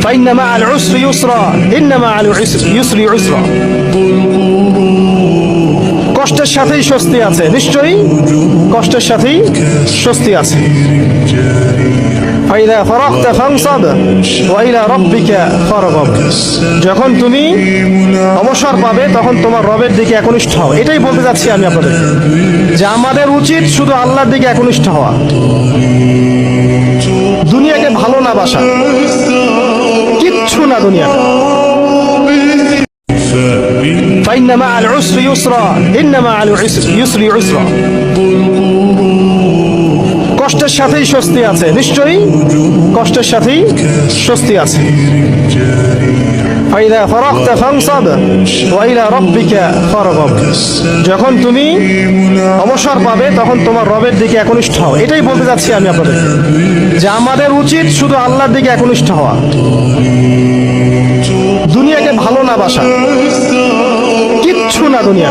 فإن مع العسر يسرا إن مع العسر يسرا কষ্টের সাথেই স্বস্তি আছে, নিশ্চয়ই কষ্টের সাথেই স্বস্তি আছে। فإذا فرغت فانصب وإلى ربك فارغب যখন তুমি অবসর পাবে তখন তোমার রবের দিকে একনিষ্ঠ হও। এটাই বলতে যাচ্ছি আমি আপনাদের, যে আমাদের উচিত শুধু আল্লাহর দিকে একনিষ্ঠ হওয়া, দুনিয়াকে ভালো না বাসা, কিচ্ছু না দুনিয়া। فإن مع العسر يسرا إن مع العسر يسرا কষ্টের সাথেই স্বস্তি আছে, নিশ্চয়ই কষ্টের সাথেই স্বস্তি আছে। فإذا فرغت فانصب وإلى ربك فارغب যখন তুমি অবসর পাবে তখন তোমার রবের দিকে একনিষ্ঠ হও। এটাই বলতে যাচ্ছি আমি আপনাদের, যে আমাদের উচিত শুধু আল্লাহর দিকে একনিষ্ঠ হওয়া, দুনিয়াকে ভালো না বাসা, কিচ্ছু না দুনিয়া।